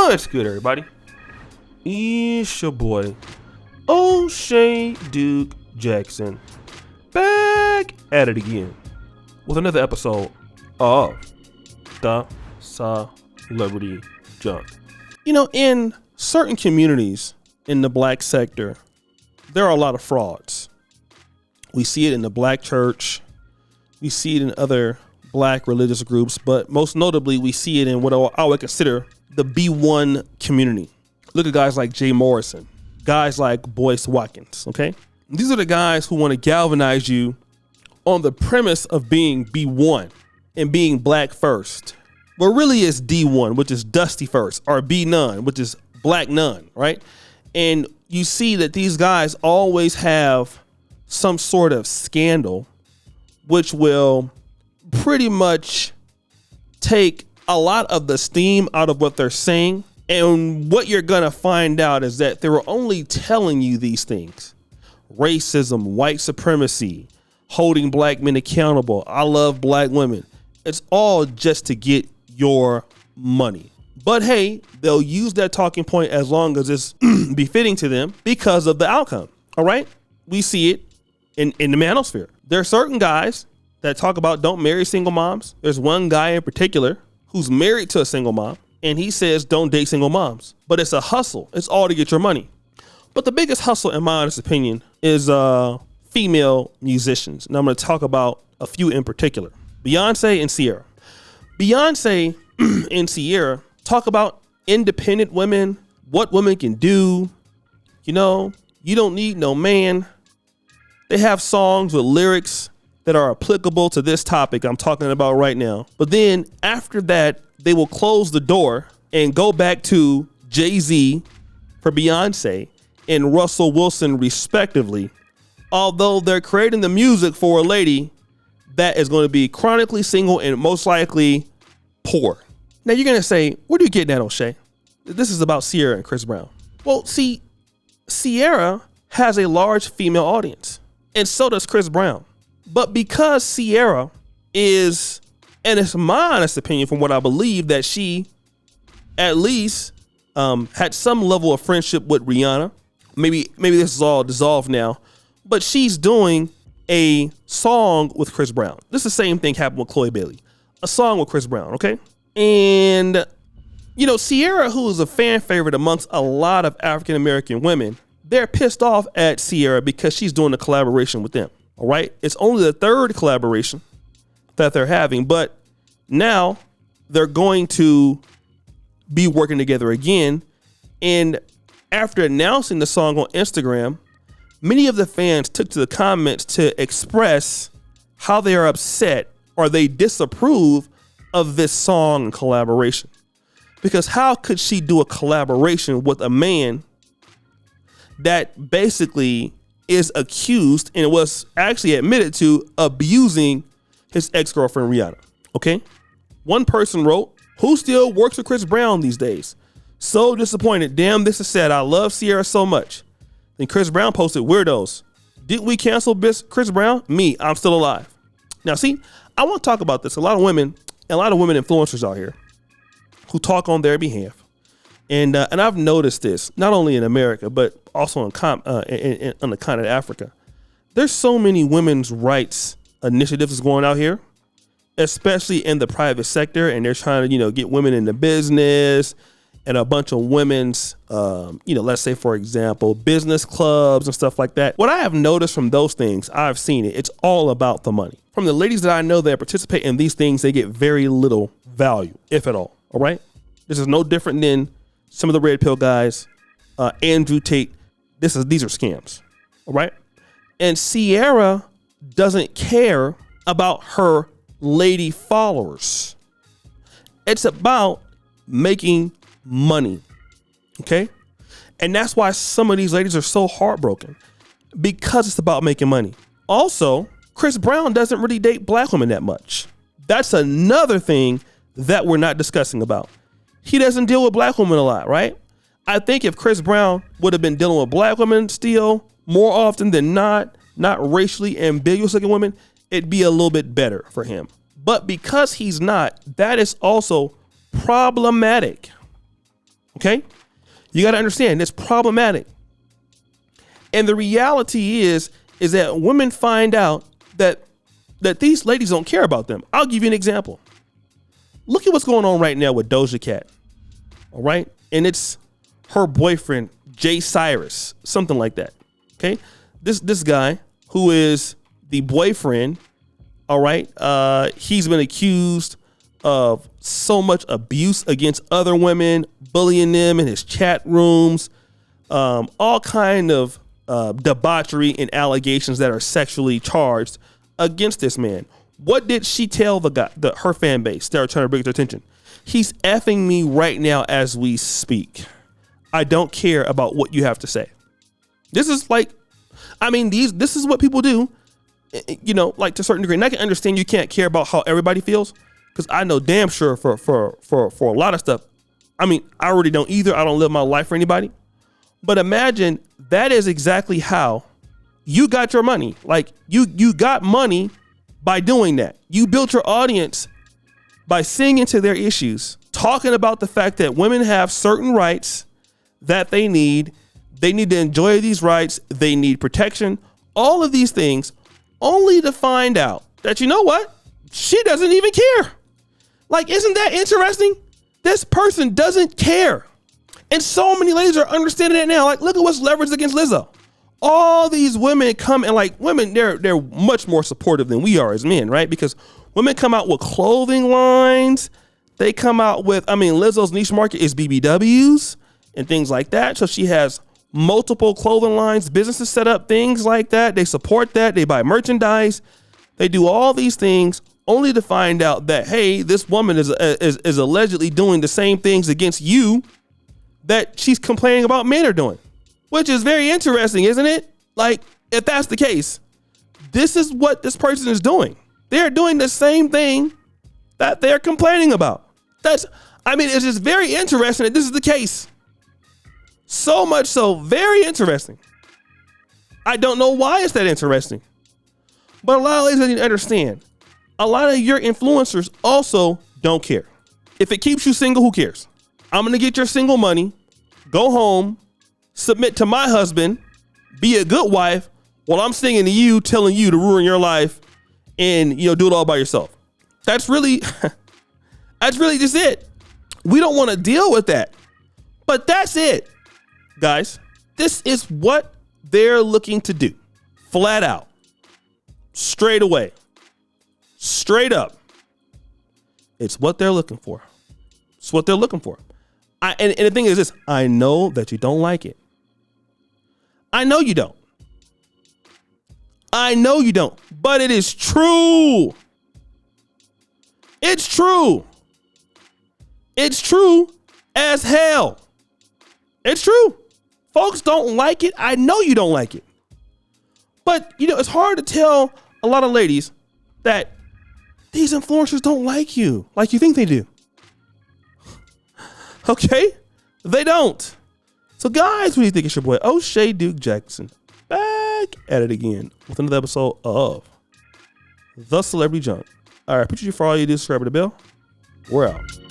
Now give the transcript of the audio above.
What's good, everybody? It's your boy, O'Shea Duke Jackson, back at it again with another episode of The Celebrity Junk. You know, in certain communities in the black sector, there are a lot of frauds. We see it in the black church. We see it in other black religious groups, but most notably, we see it in what I would consider the B1 community. Look at guys like Jay Morrison, guys like Boyce Watkins, okay? These are the guys who want to galvanize you on the premise of being B1 and being black first. But really it's D1, which is dusty first, or B none, which is black none, right? And you see that these guys always have some sort of scandal, which will pretty much take a lot of the steam out of what they're saying. And what you're going to find out is that they were only telling you these things. Racism, white supremacy, holding black men accountable. I love black women. It's all just to get your money. But hey, they'll use that talking point as long as it's befitting to them because of the outcome. All right. We see it in the manosphere. There are certain guys that talk about don't marry single moms. There's one guy in particular who's married to a single mom, and he says don't date single moms. But it's a hustle. It's all to get your money. But the biggest hustle, in my honest opinion, is female musicians. And I'm going to talk about a few in particular. Beyonce and Ciara. Beyonce and Ciara talk about independent women, what women can do. You know, you don't need no man. They have songs with lyrics that are applicable to this topic I'm talking about right now. But then after that, they will close the door and go back to Jay-Z for Beyonce and Russell Wilson respectively, although they're creating the music for a lady that is going to be chronically single and most likely poor. Now you're going to say, what are you getting at, O'Shea? This is about Ciara and Chris Brown. Well, see, Ciara has a large female audience, and so does Chris Brown. But because Ciara is, and it's my honest opinion from what I believe, that she at least had some level of friendship with Rihanna. Maybe this is all dissolved now, but she's doing a song with Chris Brown. This is the same thing happened with Chloe Bailey. A song with Chris Brown, okay? And, you know, Ciara, who is a fan favorite amongst a lot of African-American women, they're pissed off at Ciara because she's doing a collaboration with them. All right. It's only the third collaboration that they're having, but now they're going to be working together again. And after announcing the song on Instagram, many of the fans took to the comments to express how they are upset or they disapprove of this song and collaboration. Because how could she do a collaboration with a man that basically is accused and was actually admitted to abusing his ex-girlfriend Rihanna? Okay. One person wrote, who still works with Chris Brown these days? So disappointed. Damn, this is sad. I love Ciara so much. Then Chris Brown posted, weirdos. Didn't we cancel Chris Brown? Me, I'm still alive. Now, see, I want to talk about this. A lot of women influencers out here who talk on their behalf. And I've noticed this not only in America, but also on the continent of Africa. There's so many women's rights initiatives going out here, especially in the private sector. And they're trying to, you know, get women into business and a bunch of women's, let's say, for example, business clubs and stuff like that. What I have noticed from those things, I've seen it. It's all about the money. From the ladies that I know that participate in these things, they get very little value, if at all. All right. This is no different than some of the red pill guys, Andrew Tate. These are scams. All right. And Ciara doesn't care about her lady followers. It's about making money. Okay. And that's why some of these ladies are so heartbroken, because it's about making money. Also, Chris Brown doesn't really date black women that much. That's another thing that we're not discussing about. He doesn't deal with black women a lot, right? I think if Chris Brown would have been dealing with black women still more often than not racially ambiguous looking women, it'd be a little bit better for him. But because he's not, that is also problematic. Okay? You got to understand it's problematic. And the reality is that women find out that these ladies don't care about them. I'll give you an example. Look at what's going on right now with Doja Cat. All right? And it's her boyfriend, Jay Cyrus, something like that. Okay? This guy who is the boyfriend, all right? He's been accused of so much abuse against other women, bullying them in his chat rooms, all kind of debauchery and allegations that are sexually charged against this man. What did she tell her fan base that are trying to bring their attention? He's effing me right now as we speak. I don't care about what you have to say. This is like, I mean, this is what people do, you know, like to a certain degree. And I can understand you can't care about how everybody feels, because I know damn sure for a lot of stuff. I mean, I already don't either. I don't live my life for anybody. But imagine that is exactly how you got your money. Like you got money by doing that. You built your audience by singing to their issues, talking about the fact that women have certain rights that they need. They need to enjoy these rights. They need protection. All of these things, only to find out that, you know what? She doesn't even care. Like, isn't that interesting? This person doesn't care. And so many ladies are understanding that now. Like, look at what's leveraged against Lizzo. All these women come and, like, women, they're much more supportive than we are as men, right? Because women come out with clothing lines. They come out with, I mean, Lizzo's niche market is BBWs and things like that. So she has multiple clothing lines, businesses set up, things like that. They support that. They buy merchandise. They do all these things only to find out that, hey, this woman is allegedly doing the same things against you that she's complaining about men are doing, which is very interesting, isn't it? Like, if that's the case, this is what this person is doing. They're doing the same thing that they're complaining about. It's just very interesting that this is the case. So much so, very interesting. I don't know why it's that interesting, but a lot of ladies need to understand. A lot of your influencers also don't care. If it keeps you single, who cares? I'm going to get your single money, go home, submit to my husband, be a good wife while I'm singing to you, telling you to ruin your life and, you know, do it all by yourself. That's really just it. We don't want to deal with that, but that's it. Guys, this is what they're looking to do. Flat out. Straight away. Straight up. It's what they're looking for. It's what they're looking for. And the thing is this, I know that you don't like it. I know you don't. I know you don't. But it is true. It's true. It's true as hell. It's true. Folks don't like it. I know you don't like it. But, you know, it's hard to tell a lot of ladies that these influencers don't like you like you think they do. Okay? They don't. So, guys, what do you think? It's your boy, O'Shea Duke Jackson, back at it again with another episode of The Celebrity Junk. All right, appreciate you for all you do. Subscribe to the bell. We're out.